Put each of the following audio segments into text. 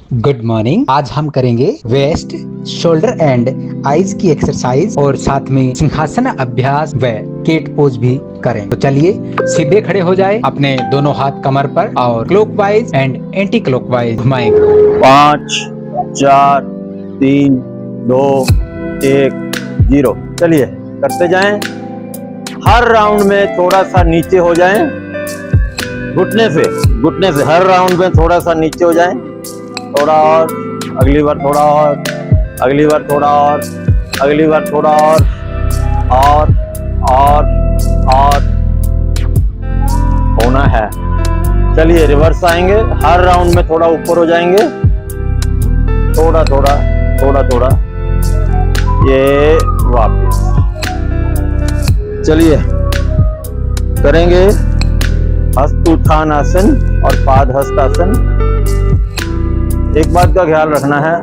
Good morning. आज हम करेंगे वेस्ट, शोल्डर एंड आईज की एक्सरसाइज और साथ में सिंहासन अभ्यास व केट पोज भी करें। तो चलिए सीधे खड़े हो जाए, अपने दोनों हाथ कमर पर और क्लॉकवाइज एंड एंटी क्लॉकवाइज घुमाएंगे। 5 4 3 2 1 0। चलिए करते जाएं। हर राउंड में थोड़ा सा नीचे हो जाएं, घुटने से हर राउंड में थोड़ा सा नीचे हो जाएं। थोड़ा और, अगली बार थोड़ा और, अगली बार थोड़ा और, अगली बार थोड़ा और और होना है। चलिए रिवर्स आएंगे, हर राउंड में थोड़ा ऊपर हो जाएंगे, थोड़ा थोड़ा ये वापस। चलिए करेंगे हस्त उत्थान आसन और पाद हस्त आसन। एक बात का ख्याल रखना है,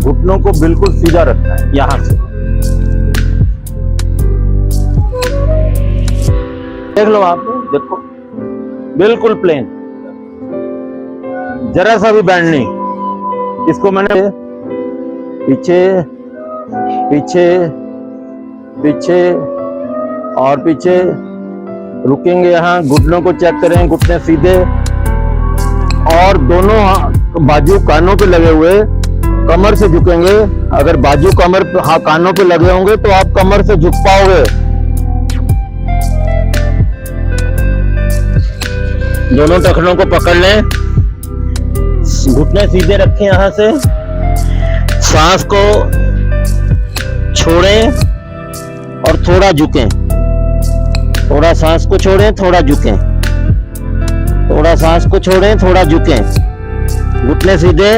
घुटनों को बिल्कुल सीधा रखना है। यहां से देख लो, आप देखो बिल्कुल प्लेन, जरा सा भी बैंड नहीं। इसको मैंने पीछे पीछे पीछे और पीछे रुकेंगे। यहाँ घुटनों को चेक करें, घुटने सीधे और दोनों बाजू कानों पे लगे हुए, कमर से झुकेंगे। अगर बाजू कमर कानों पे लगे होंगे तो आप कमर से झुक पाओगे। दोनों टखनों को पकड़ लें, घुटने सीधे रखें। यहां से सांस को छोड़ें और थोड़ा झुकें। थोड़ा सांस को छोड़ें, थोड़ा झुकें, थोड़ा सांस को छोड़ें, थोड़ा झुकें। घुटने सीधे,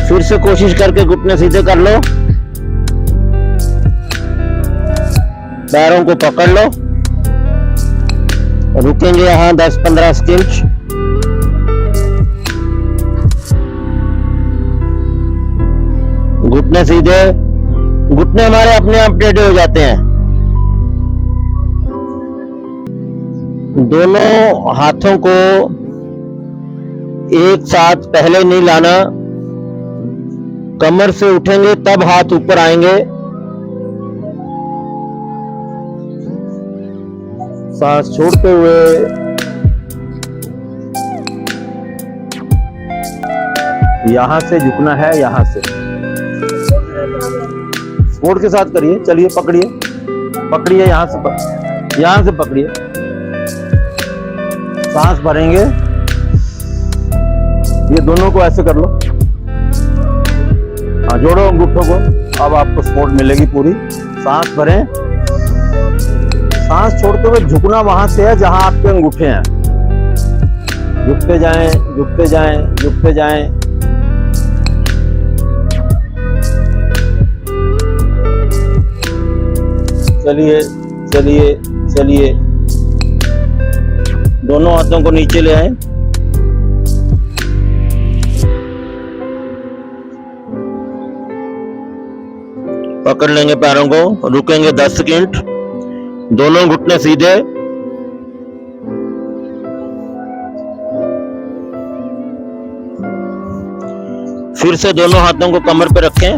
फिर से कोशिश करके घुटने सीधे कर लो। पैरों को पकड़ लो, रुकेंगे यहां 10-15 सेकंड। घुटने सीधे, घुटने हमारे अपने आप टेढ़े हो जाते हैं। दोनों हाथों को एक साथ पहले नहीं लाना, कमर से उठेंगे तब हाथ ऊपर आएंगे। सांस छोड़ते हुए यहां से झुकना है, यहां से सपोर्ट के साथ करिए। चलिए पकड़िए, पकड़िए, यहां से पकड़िए। सांस भरेंगे, ये दोनों को ऐसे कर लो। हाँ, जोड़ो अंगूठों को, अब आपको सपोर्ट मिलेगी पूरी। सांस भरें, सांस छोड़ते हुए झुकना वहां से है जहां आपके अंगूठे हैं। झुकते जाएं, झुकते जाएं, झुकते जाएं। चलिए चलिए चलिए, दोनों हाथों को नीचे ले आए। पकड़ लेंगे पैरों को, रुकेंगे 10 सेकंड। दोनों घुटने सीधे, फिर से दोनों हाथों को कमर पे रखें।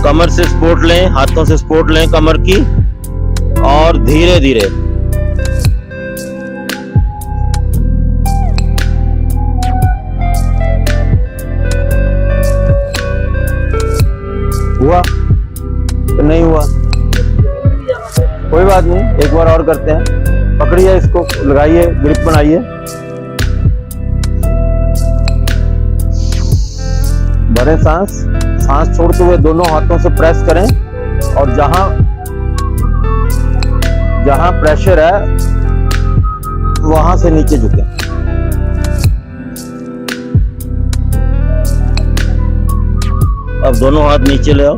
कमर से सपोर्ट लें, हाथों से सपोर्ट लें कमर की, और धीरे धीरे हुआ तो नहीं हुआ, कोई बात नहीं, एक बार और करते हैं। पकड़िए, इसको लगाइए, ग्रिप बनाइए। भरें सांस, सांस छोड़ते हुए दोनों हाथों से प्रेस करें, और जहां जहां प्रेशर है वहां से नीचे झुकें। अब दोनों हाथ नीचे ले आओ।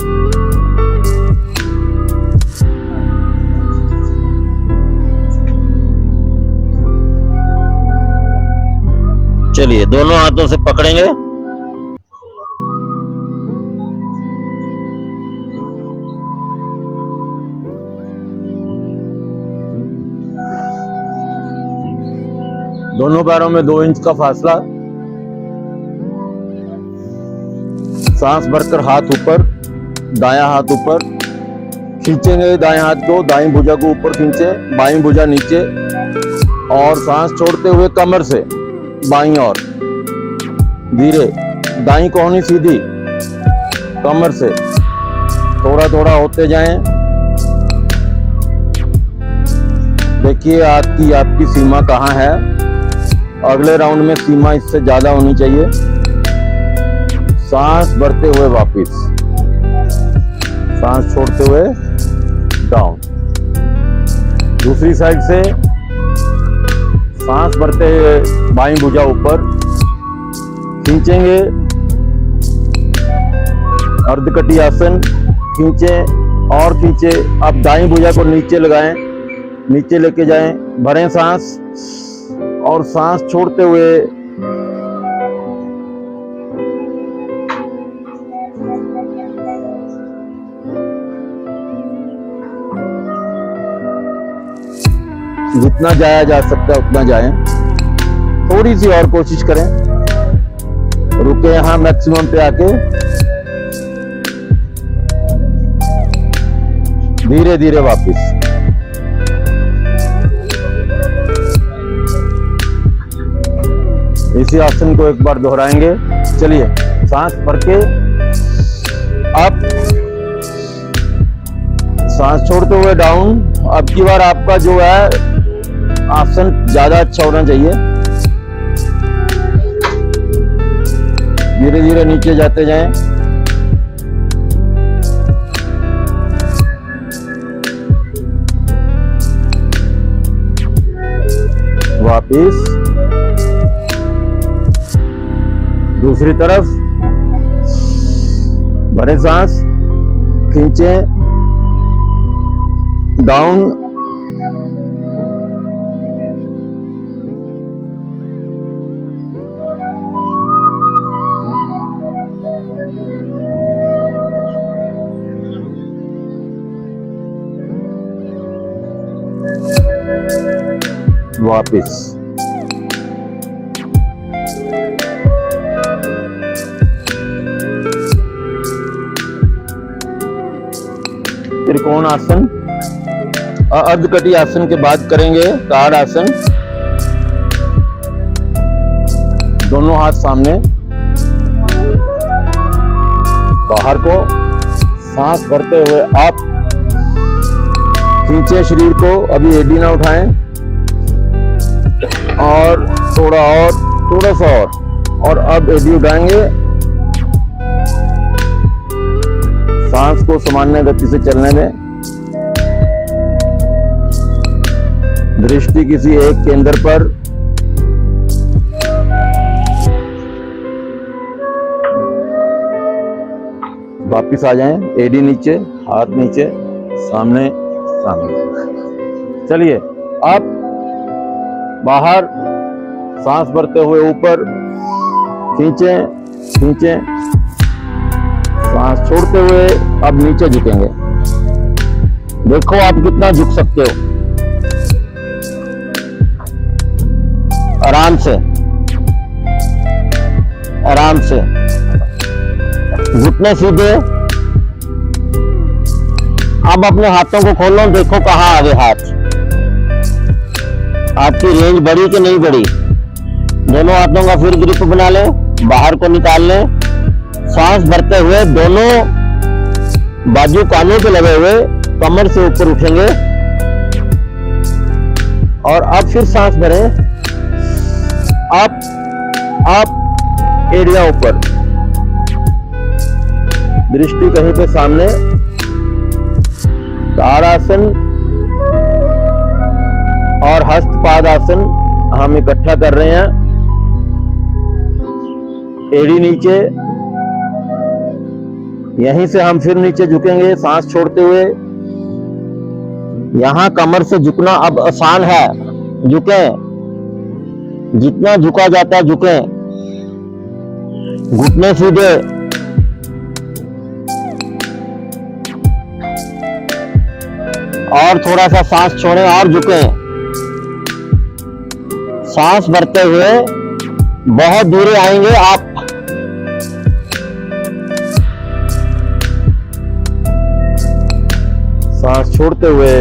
चलिए दोनों हाथों से पकड़ेंगे, दोनों पैरों में 2 इंच का फासला। सांस भरकर हाथ ऊपर, दायां हाथ ऊपर खींचेंगे, दाएं हाथ को, दाईं भुजा को ऊपर खींचे, बाईं भुजा नीचे, और सांस छोड़ते हुए कमर से बाईं ओर धीरे, दाईं कोहनी सीधी, कमर से थोड़ा थोड़ा होते जाएं। देखिए आपकी सीमा कहाँ है। अगले राउंड में सीमा इससे ज्यादा होनी चाहिए। सांस भरते हुए वापस, सांस छोड़ते हुए डाउन। दूसरी साइड से सांस भरते हुए बाईं भुजा ऊपर खींचेंगे, अर्धकटी आसन, खींचे और खींचे। अब दाईं भुजा को नीचे लगाएं, नीचे लेके जाएं, भरें सांस और सांस छोड़ते हुए जितना जाया जा सकता है उतना जाएं। थोड़ी सी और कोशिश करें, रुके यहां मैक्सिमम पे आके, धीरे धीरे वापस। इसी आसन को एक बार दोहराएंगे। चलिए, सांस भर के अप, सांस छोड़ते हुए डाउन। अब की बार आपका जो है आसन ज्यादा अच्छा होना चाहिए। धीरे धीरे नीचे जाते जाएं। वापिस दूसरी तरफ, भरे सांस, खींचे, डाउन, वापिस। त्रिकोण आसन, अर्धकटी आसन के बाद करेंगे कार्ड आसन। दोनों हाथ सामने, बाहर को, सांस भरते हुए आप खींचे शरीर को, अभी एडी ना उठाएं, और थोड़ा सा और अब एडी उठाएंगे। सांस को सामान्य गति से चलने दें। दृष्टि किसी एक केंद्र पर। वापिस आ जाएं, एडी नीचे, हाथ नीचे, सामने सामने। चलिए, अब बाहर सांस भरते हुए ऊपर खींचे खींचे, सांस छोड़ते हुए अब नीचे झुकेंगे। देखो आप कितना झुक सकते हो, आराम से आराम से। घुटने सीधे। अब अपने हाथों को खोलो, देखो कहाँ आ गए हाथ। आपकी रेंज बढ़ी कि नहीं बढ़ी। दोनों हाथों का फिर ग्रिप बना लें, बाहर को निकाल लें। सांस भरते हुए दोनों बाजू कानों पे लगे हुए कमर से ऊपर उठेंगे और अब फिर सांस भरें। अप एरिया ऊपर, दृष्टि कहीं पे सामने। ताड़ासन और हस्तपाद आसन हम इकट्ठा कर रहे हैं। एड़ी नीचे, यहीं से हम फिर नीचे झुकेंगे सांस छोड़ते हुए। यहां कमर से झुकना अब आसान है, झुकें, जितना झुका जाता है झुकें। घुटने सीधे, और थोड़ा सा सांस छोड़ें और झुकें। सांस भरते हुए बहुत दूर आएंगे आप। सांस छोड़ते हुए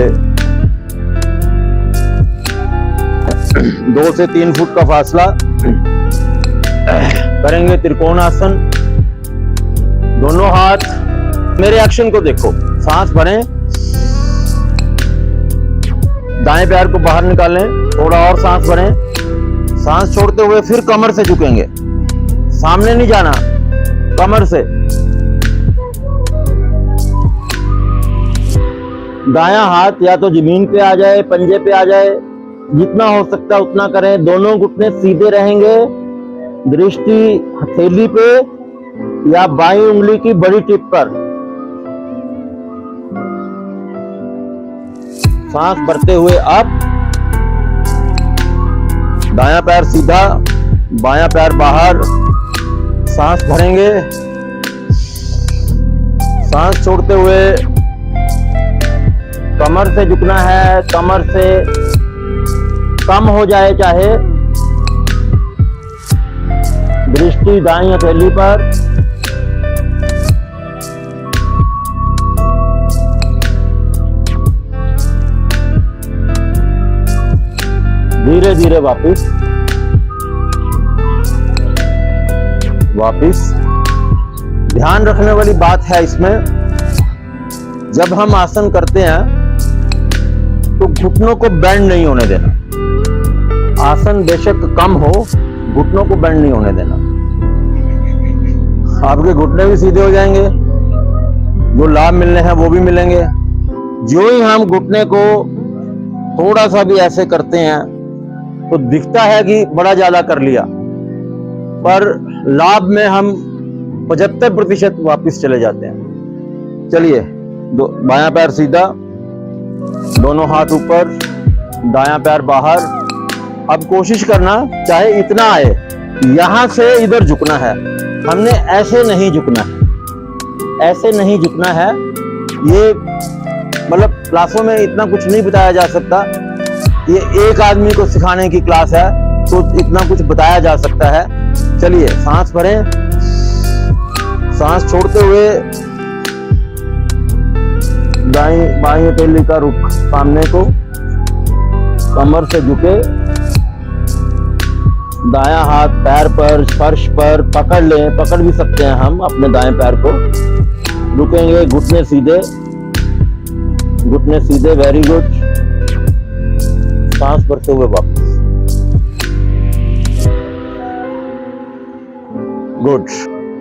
2 से 3 फुट का फासला करेंगे त्रिकोणासन। दोनों हाथ मेरे एक्शन को देखो। सांस भरें, दाएं पैर को बाहर निकालें, थोड़ा और सांस भरें। सांस छोड़ते हुए फिर कमर से झुकेंगे, सामने नहीं जाना, कमर से। दायां हाथ या तो जमीन पे आ जाए, पंजे पे आ जाए, जितना हो सकता है उतना करें। दोनों घुटने सीधे रहेंगे, दृष्टि हथेली पे या बाईं उंगली की बड़ी टिप पर। सांस भरते हुए अप, दायां पैर सीधा, बायां पैर बाहर। सांस भरेंगे, सांस छोड़ते हुए कमर से झुकना है, कमर से कम हो जाए चाहे। दृष्टि दाईं हथेली पर। धीरे धीरे वापिस ध्यान रखने वाली बात है इसमें, जब हम आसन करते हैं तो घुटनों को बेंड नहीं होने देना। आसन बेशक कम हो, घुटनों को बेंड नहीं होने देना। आपके घुटने भी सीधे हो जाएंगे, जो लाभ मिलने हैं वो भी मिलेंगे। जो ही हम घुटने को थोड़ा सा भी ऐसे करते हैं तो दिखता है कि बड़ा ज्यादा कर लिया, पर लाभ में हम 75% वापिस चले जाते हैं। चलिए, बायां पैर सीधा, दोनों हाथ ऊपर, दायां पैर बाहर। अब कोशिश करना चाहे इतना आए, यहां से इधर झुकना है। हमने ऐसे नहीं झुकना है, ऐसे नहीं झुकना है। ये मतलब क्लासों में इतना कुछ नहीं बताया जा सकता। ये एक आदमी को सिखाने की क्लास है तो इतना कुछ बताया जा सकता है। चलिए, सांस भरें, सांस छोड़ते हुए बाईं हथेली का रुख सामने को, कमर से झुके, दायां हाथ पैर पर, फर्श पर पकड़ लें, पकड़ भी सकते हैं हम अपने दाएं पैर को। रुकेंगे, घुटने सीधे, घुटने सीधे, वेरी गुड। सांस भरते हुए वापस, गुड।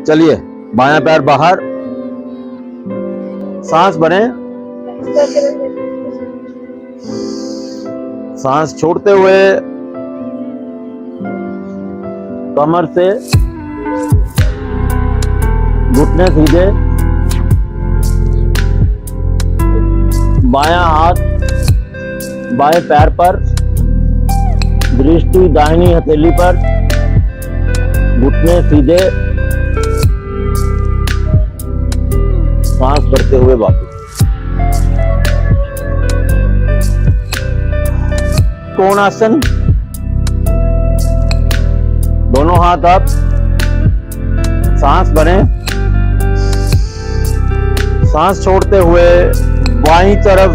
चलिए, बायां पैर बाहर, सांस भरें, सांस छोड़ते हुए कमर से घुटने सीधे, बायां हाथ बाएं पैर पर, दृष्टि दाहिनी हथेली पर, घुटने सीधे, सांस भरते हुए वापस। कोणासन, दोनों हाथ अप, सांस भरें, सांस छोड़ते हुए बाईं तरफ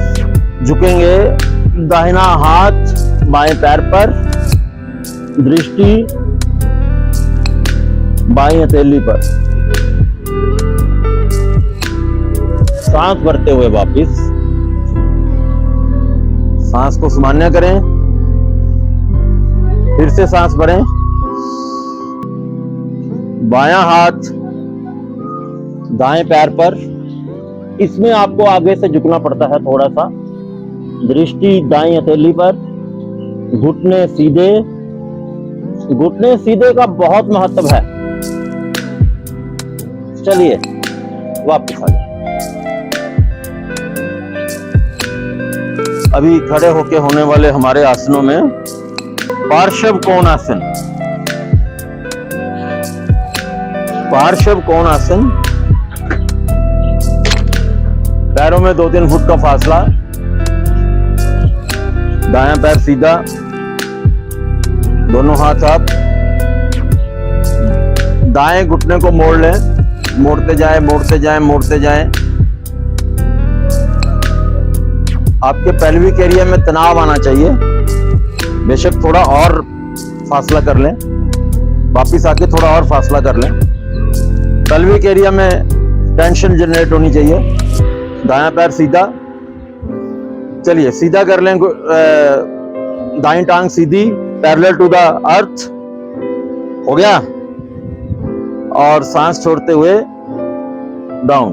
झुकेंगे, दाहिना हाथ बाएं पैर पर, दृष्टि बाईं हथेली पर। सांस भरते हुए वापस, सांस को सामान्य करें, फिर से सांस भरें। बायां हाथ दाएं पैर पर, इसमें आपको आगे से झुकना पड़ता है थोड़ा सा। दृष्टि दाईं हथेली पर, घुटने सीधे। घुटने सीधे का बहुत महत्व है। चलिए, वापस आ जाए। अभी खड़े होके होने वाले हमारे आसनों में पार्श्व कोणासन। पार्श्व कोणासन, पैरों में 2-3 फुट का फासला, दायां पैर सीधा, दोनों हाथ अप, दाएं घुटने को मोड़ लें, मोड़ते जाएं, मोड़ते जाएं, मोड़ते जाएं। आपके पेल्विक एरिया में तनाव आना चाहिए। बेशक थोड़ा और फासला कर लें, वापिस आके थोड़ा और फासला कर लें। पेल्विक एरिया में टेंशन जनरेट होनी चाहिए। दायां पैर सीधा, चलिए सीधा कर लें। दाईं टांग सीधी, पैरेलल टू द अर्थ, हो गया। और सांस छोड़ते हुए डाउन।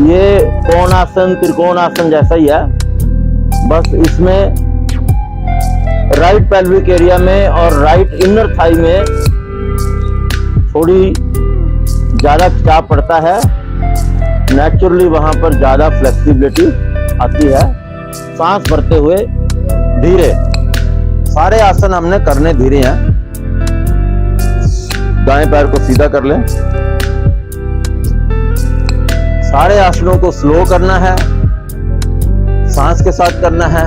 ये कोणासन त्रिकोणासन जैसा ही है, बस इसमें राइट पेल्विक एरिया में और राइट इनर थाई में थोड़ी ज्यादा खिंचाव पड़ता है। नेचुरली वहां पर ज्यादा फ्लेक्सिबिलिटी आती है। सांस भरते हुए धीरे, सारे आसन हमने करने धीरे हैं। दाएं पैर को सीधा कर लें। सारे आसनों को स्लो करना है, सांस के साथ करना है,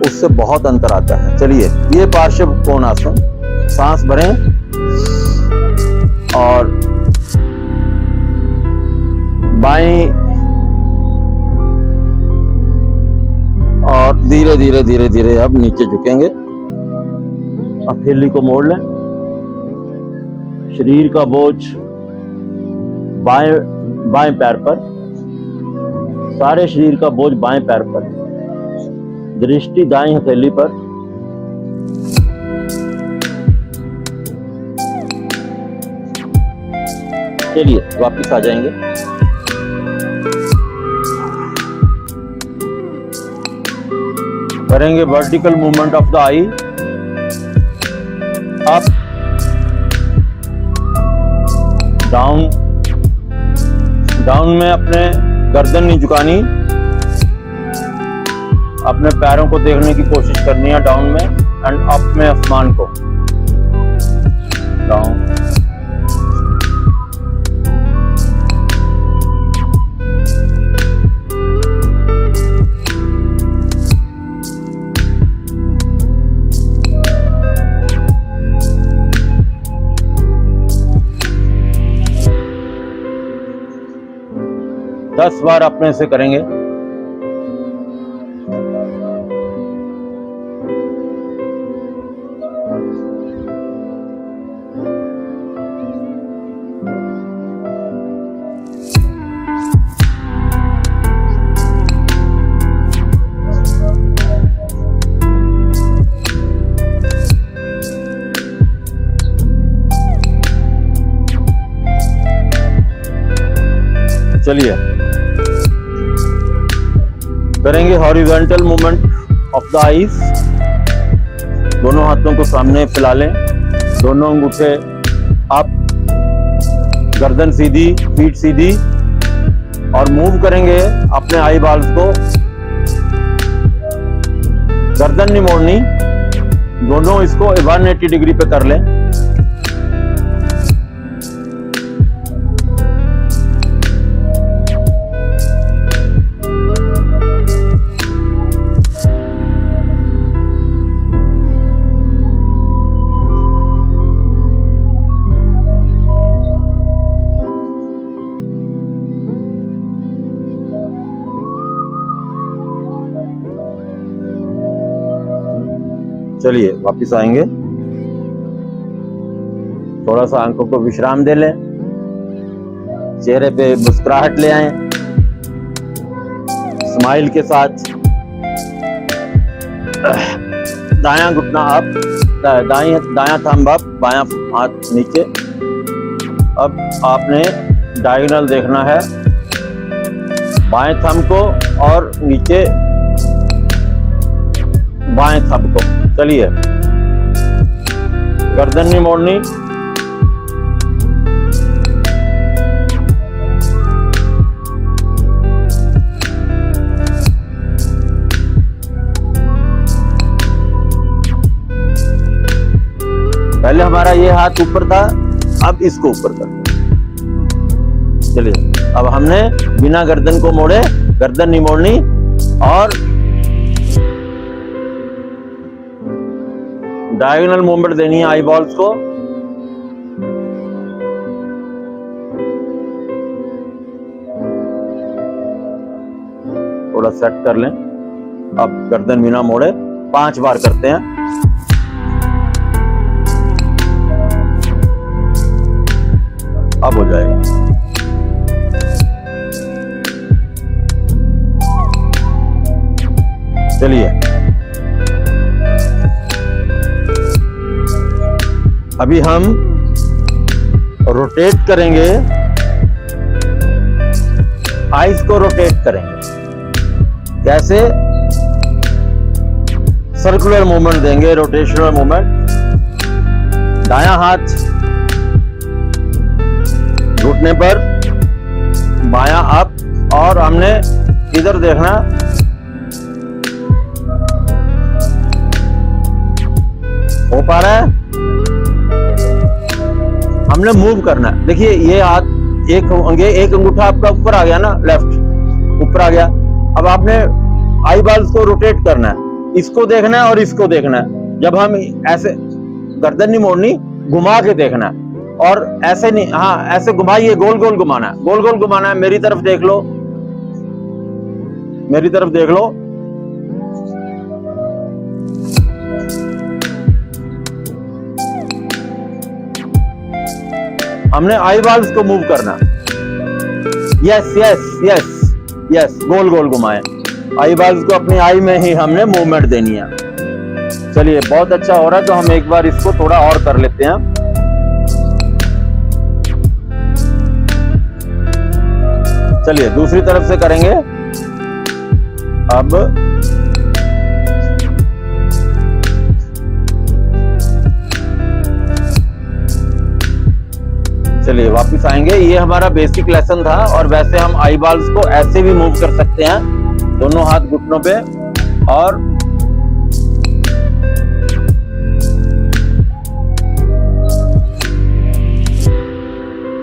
उससे बहुत अंतर आता है। चलिए, ये पार्श्व कोणासन, सांस भरें और बाएं और धीरे धीरे धीरे धीरे अब नीचे झुकेंगे। अब हथेली को मोड़ लें। शरीर का बोझ बाएं पैर पर, सारे शरीर का बोझ बाएं पैर पर, दृष्टि दाएं हथेली पर। चलिए वापस आ जाएंगे। करेंगे vertical movement of the I, up down. Down में अपने गर्दन नहीं झुकानी, अपने पैरों को देखने की कोशिश करनी है डाउन में, एंड अप में आसमान को। डाउन, दस बार अपने से करेंगे। चलिए करेंगे horizontal movement of the eyes. दोनों हाथों को सामने फैला लें, दोनों अंगूठे अप, गर्दन सीधी, पीठ सीधी, और मूव करेंगे अपने आई बॉल्स को। गर्दन नहीं मोड़नी, दोनों इसको 180 डिग्री पे कर लें। चलिए वापस आएंगे। थोड़ा सा आंखों को विश्राम दे लें, चेहरे पे मुस्कुराहट ले आए स्माइल के साथ। दायां घुटना अप, दायां थंब अप, बायां हाथ नीचे। अब आपने डायगोनल देखना है बाएं थंब को और नीचे बाएं थंब को। चलिए, गर्दन नहीं मोड़नी, पहले हमारा ये हाथ ऊपर था, अब इसको ऊपर कर। चलिए, अब हमने बिना गर्दन को मोड़े, गर्दन नहीं मोड़नी, और डायगोनल मूवमेंट देनी है आई बॉल्स को। थोड़ा सेट कर लें। अब गर्दन बिना मोड़े 5 बार करते हैं। अब हो जाएगा। चलिए अभी हम रोटेट करेंगे, आइज को रोटेट करेंगे। कैसे? सर्कुलर मूवमेंट देंगे, रोटेशनल मूवमेंट। दायां हाथ घुटने पर, बायां अप, और हमने इधर देखना। हो पा रहा है? हमने मूव करना है। देखिए ये हाथ एक अंगूठा आपका ऊपर आ गया ना, लेफ्ट ऊपर आ गया। अब आपने आई बॉल्स को रोटेट करना है, इसको देखना है और इसको देखना है। जब हम ऐसे गर्दन नहीं मोड़नी, घुमा के देखना है। और ऐसे नहीं, हाँ ऐसे घुमाइए, गोल गोल घुमाना है, गोल गोल घुमाना है। मेरी तरफ देख लो, मेरी तरफ देख लो। हमने आई बॉल्स को मूव करना। यस यस यस यस, गोल गोल घुमाएं। आई बॉल्स को अपनी आई में ही हमने मूवमेंट देनी है। चलिए बहुत अच्छा हो रहा है, तो हम एक बार इसको थोड़ा और कर लेते हैं। चलिए दूसरी तरफ से करेंगे। अब चलिए वापस आएंगे। ये हमारा बेसिक लेसन था, और वैसे हम आई बॉल्स को ऐसे भी मूव कर सकते हैं, दोनों हाथ घुटनों पे। और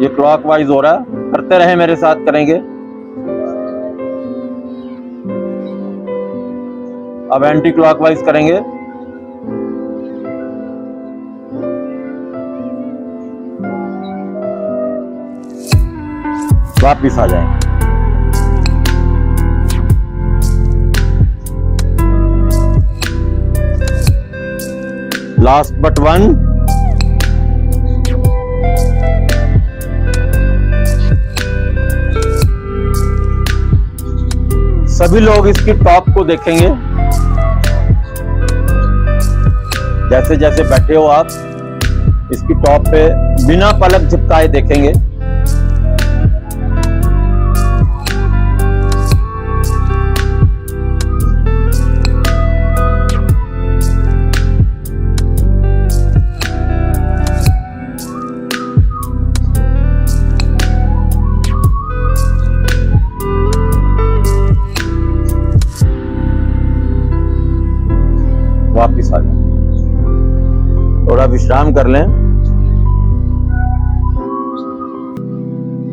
ये क्लॉकवाइज हो रहा है, करते रहे मेरे साथ, करेंगे। अब एंटी क्लॉकवाइज करेंगे। वापिस आ जाएंगे। Last but one. सभी लोग इसकी टॉप को देखेंगे। जैसे जैसे बैठे हो आप, इसकी टॉप पे बिना पलक झपकाए देखेंगे। वापिस आ जाए, थोड़ा विश्राम कर लें।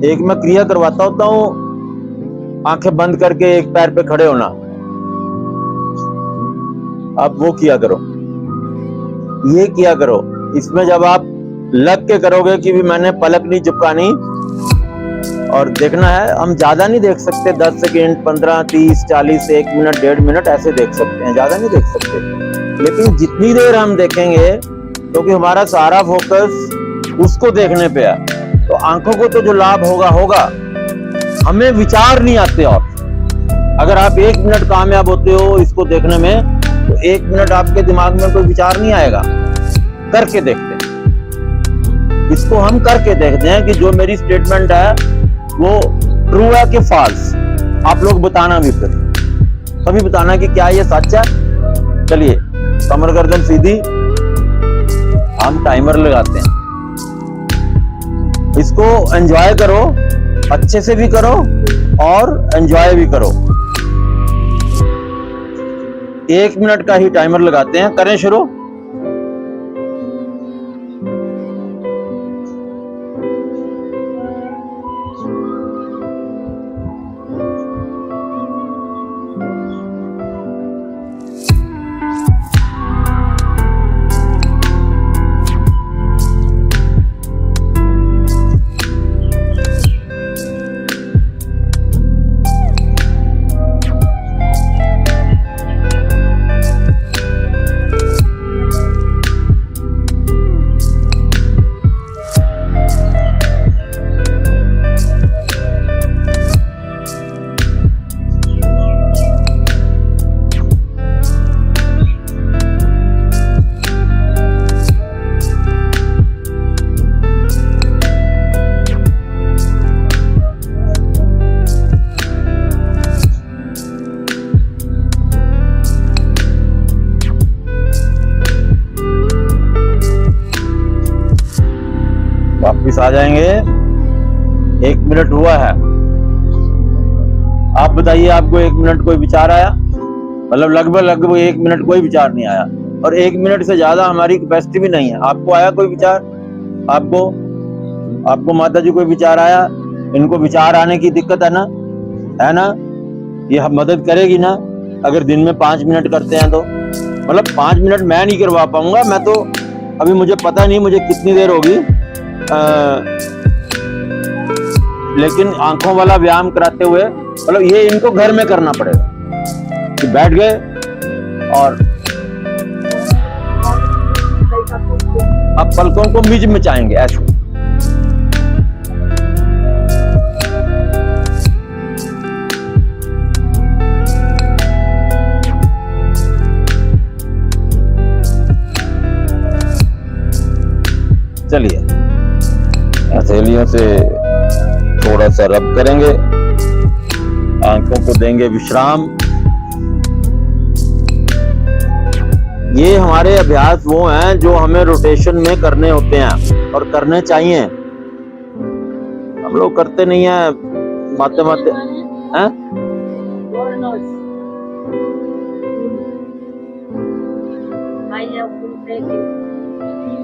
एक मैं क्रिया करवाता होता हूं, आंखें बंद करके एक पैर पे खड़े होना। अब वो किया करो, ये किया करो। इसमें जब आप लग के करोगे कि भी मैंने पलक नहीं झपकानी और देखना है, हम ज्यादा नहीं देख सकते, 10 सेकेंड, 15, 30, 40, 1 मिनट, 1.5 मिनट ऐसे देख सकते हैं, ज्यादा नहीं देख सकते। लेकिन जितनी देर हम देखेंगे, क्योंकि हमारा सारा फोकस उसको देखने पे है, तो आंखों को तो जो लाभ होगा होगा, हमें विचार नहीं आते। और अगर आप 1 मिनट कामयाब होते हो इसको देखने में, तो 1 मिनट आपके दिमाग में कोई विचार नहीं आएगा। करके देखते हैं, इसको हम करके देखते हैं कि जो मेरी स्टेटमेंट है वो ट्रू है कि फॉल्स। आप लोग बताना भी, फिर कभी बताना कि क्या ये सच है। चलिए कमर गर्दन सीधी, हम टाइमर लगाते हैं। इसको एंजॉय करो, अच्छे से भी करो और एंजॉय भी करो। 1 मिनट का ही टाइमर लगाते हैं, करें शुरू। वापिस आ जाएंगे। 1 मिनट हुआ है। आप बताइए, आपको 1 मिनट कोई विचार आया? मतलब लगभग 1 मिनट कोई विचार नहीं आया, और 1 मिनट से ज्यादा हमारी कैपेसिटी भी नहीं है। आपको आया कोई विचार? आपको माता जी कोई विचार आया? इनको विचार आने की दिक्कत है ना? ये हम मदद करेगी ना अगर दिन में 5 मिनट करते हैं तो? मतलब 5 मिनट मैं नहीं करवा पाऊंगा, मैं तो अभी मुझे पता नहीं मुझे कितनी देर होगी, लेकिन आंखों वाला व्यायाम कराते हुए मतलब ये इनको घर में करना पड़ेगा कि बैठ गए और अब पलकों को मिच मिचाएंगे ऐसे। चलिए हथेलियों से थोड़ा सा रब करेंगे, आंखों को देंगे विश्राम। ये हमारे अभ्यास वो हैं जो हमें रोटेशन में करने होते हैं और करने चाहिए। हम लोग करते नहीं है, माते हैं।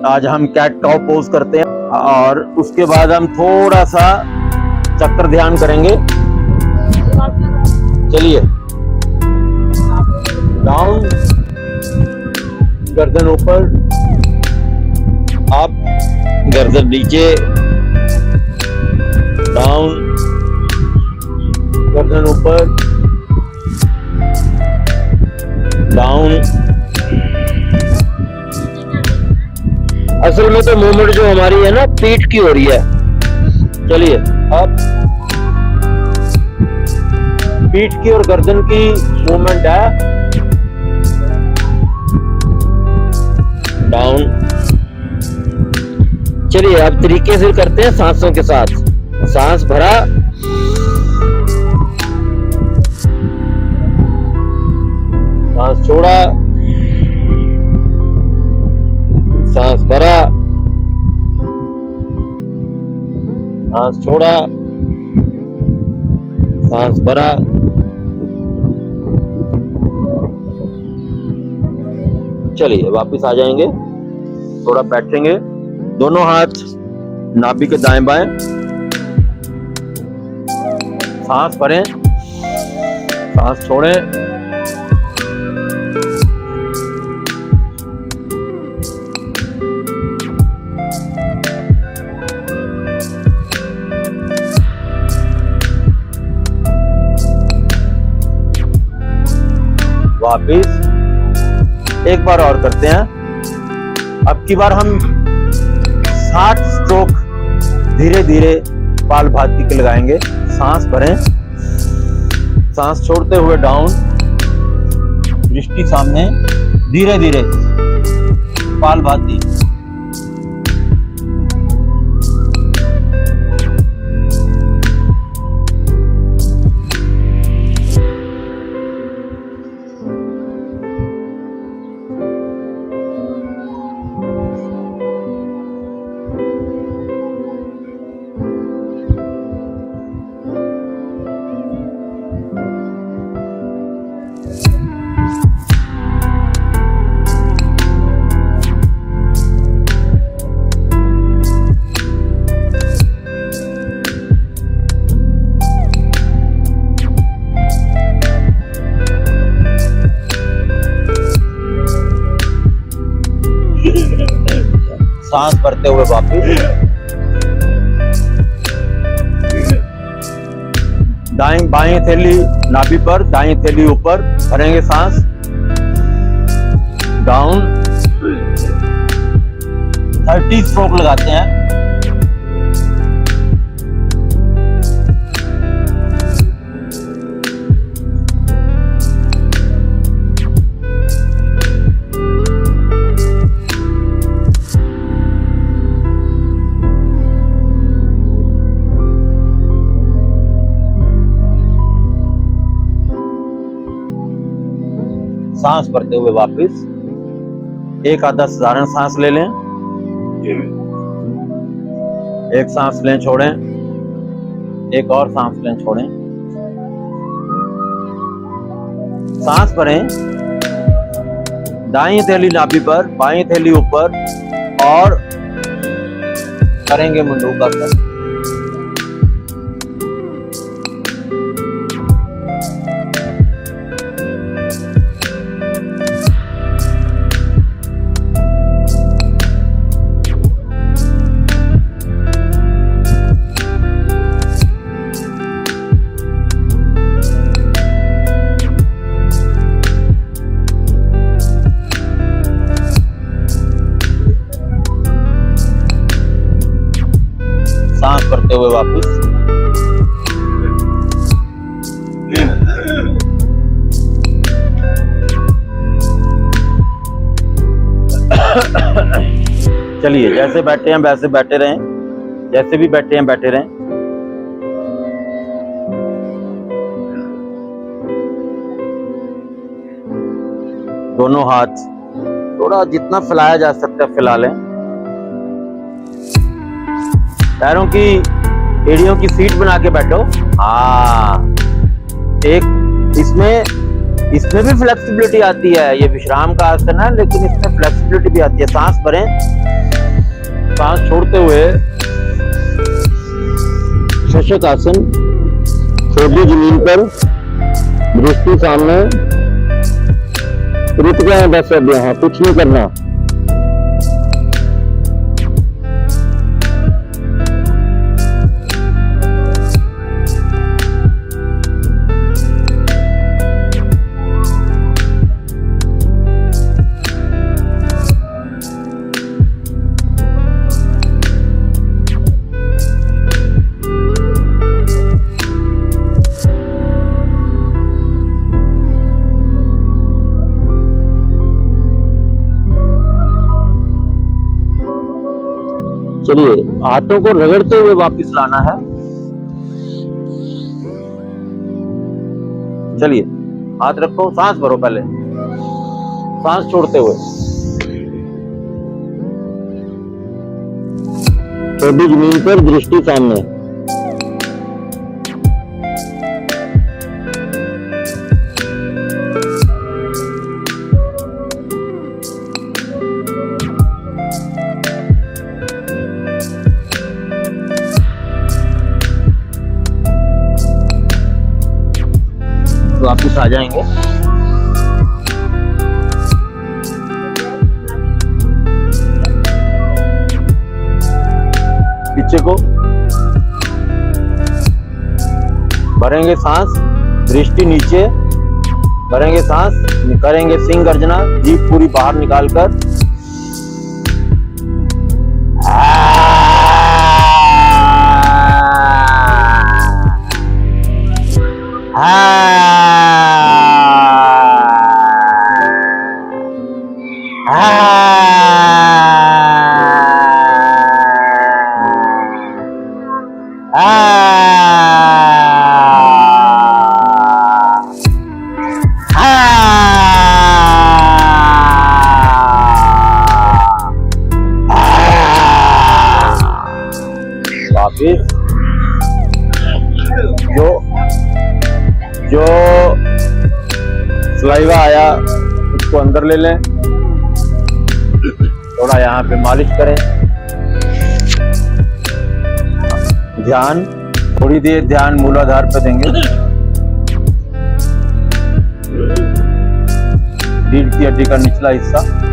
आज हम कैट काउ पोज करते हैं और उसके बाद हम थोड़ा सा चक्र ध्यान करेंगे। चलिए, डाउन, गर्दन ऊपर, अप, गर्दन नीचे, डाउन, गर्दन ऊपर, डाउन। असल में तो मूवमेंट जो हमारी है ना पीठ की हो रही है। चलिए, अब पीठ की और गर्दन की मूवमेंट है। डाउन। चलिए अब तरीके से करते हैं सांसों के साथ। सांस भरा, सांस छोड़ा, सांस भरा, सांस छोड़ा, सांस भरा। चलिए वापस आ जाएंगे, थोड़ा बैठेंगे, दोनों हाथ नाभि के दाएं बाएं, सांस भरें, सांस छोड़ें, वापिस। एक बार और करते हैं। अब की बार हम 60 स्ट्रोक धीरे धीरे पाल भाती के लगाएंगे। सांस भरें, सांस छोड़ते हुए डाउन, दृष्टि सामने, धीरे धीरे पाल भाती। सांस भरते हुए वापिस, दाएं बाएं थैली नाभि पर, दाएं थैली ऊपर, भरेंगे सांस, डाउन। 30 स्ट्रोक लगाते हैं। सांस भरते हुए वापस एक आधा साधारण सांस ले लें। एक सांस लें, छोड़ें, एक और सांस लें, छोड़ें। सांस भरें, दाईं हथेली नाभि पर, बाईं हथेली ऊपर, और करेंगे मंडूकासन। सांस भरते हुए वापस। चलिए, जैसे बैठे हैं वैसे बैठे रहें, जैसे भी बैठे हैं बैठे रहें। दोनों हाथ थोड़ा जितना फैलाया जा सकता है फैला लें। पैरों की एड़ियों की सीट बना के बैठो। हाँ, एक इसमें भी फ्लेक्सिबिलिटी आती है। ये विश्राम का आसन है, लेकिन इसमें फ्लेक्सिबिलिटी भी आती है। सांस भरें, सांस छोड़ते हुए शशक आसन, छोटी जमीन पर, दृष्टि सामने, रुक जाए बस। अब यहाँ कुछ नहीं करना। चलिए, हाथों को रगड़ते हुए वापस लाना है। चलिए, हाथ रखो, सांस भरो पहले, सांस छोड़ते हुए। छोटी जमीन पर, दृष्टि सामने। वापस आ जाएंगे। पीछे को भरेंगे सांस, दृष्टि नीचे, भरेंगे सांस, करेंगे सिंह गर्जना, जीभ पूरी बाहर निकालकर। वापिस जो सलाइवा आया उसको अंदर ले लें। थोड़ा यहाँ पे मालिश करें। ध्यान थोड़ी देर ध्यान मूलाधार पे देंगे। रीढ़ की हड्डी का निचला हिस्सा।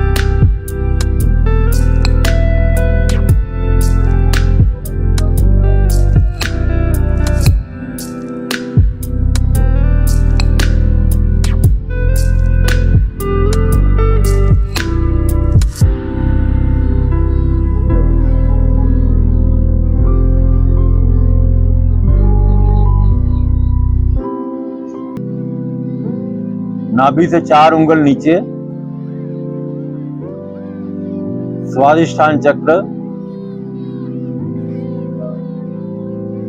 नाभि से 4 उंगल नीचे, स्वादिष्ठान चक्र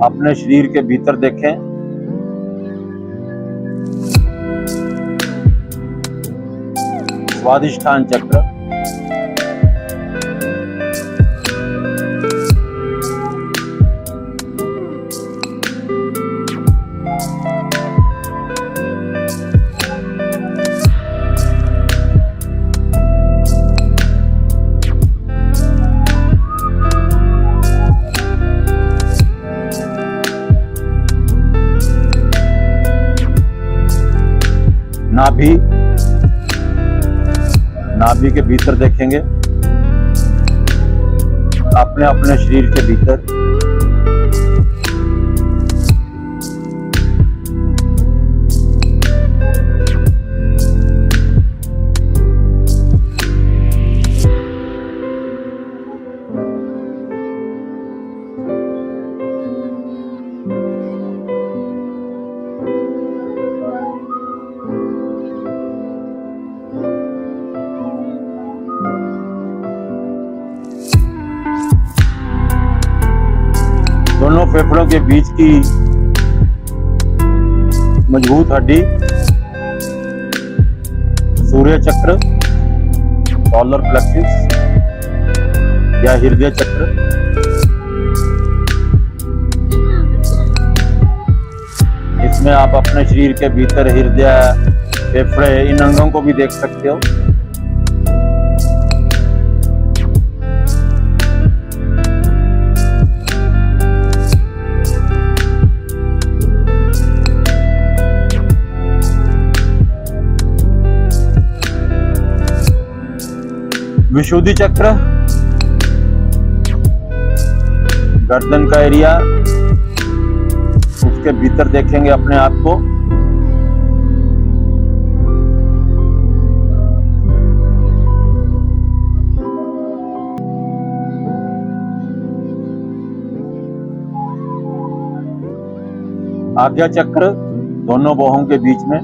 अपने शरीर के भीतर देखें। स्वादिष्ठान चक्र नाभि, नाभि के भीतर देखेंगे, अपने अपने शरीर के भीतर। दोनों फेफड़ों के बीच की मजबूत हड्डी सूर्य चक्र, सोलर प्लेक्सस या हृदय चक्र, इसमें आप अपने शरीर के भीतर हृदय, फेफड़े, इन अंगों को भी देख सकते हो। विशुद्धि चक्र, गर्दन का एरिया, उसके भीतर देखेंगे अपने आप को। आज्ञा चक्र, दोनों बाहों के बीच में।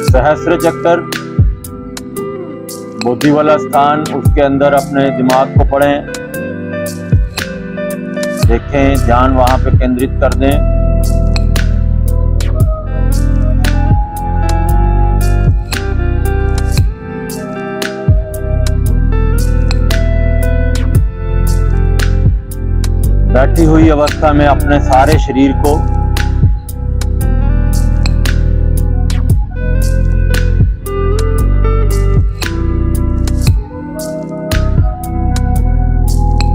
सहस्त्र चक्र, बुद्धि वाला स्थान, उसके अंदर अपने दिमाग को पढ़ें, देखें, ध्यान वहां पे केंद्रित कर दें। बैठी हुई अवस्था में अपने सारे शरीर को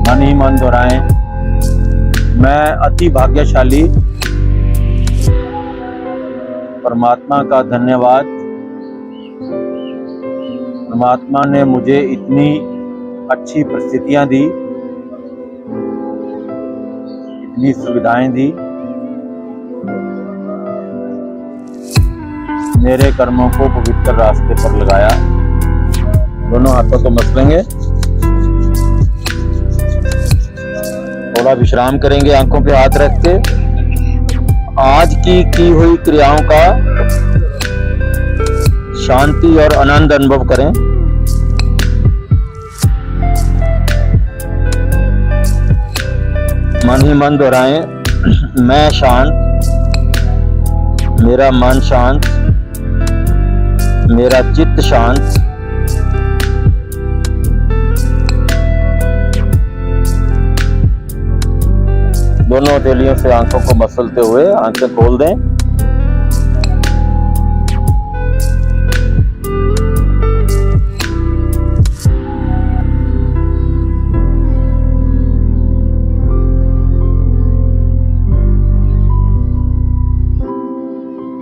मन ही मन दोहराएं, मैं अति भाग्यशाली, परमात्मा का धन्यवाद, परमात्मा ने मुझे इतनी अच्छी परिस्थितियां दी, इतनी सुविधाएं दी, मेरे कर्मों को पवित्र रास्ते पर लगाया। दोनों हाथों को मसलेंगे, थोड़ा विश्राम करेंगे, आंखों पे हाथ रख के। आज की हुई क्रियाओं का शांति और आनंद अनुभव करें। मन ही मन दोहराएं, मैं शांत, मेरा मन शांत, मेरा चित्त शांत, दोनों हथेलियों से आंखों को मसलते हुए आंखें खोल दें।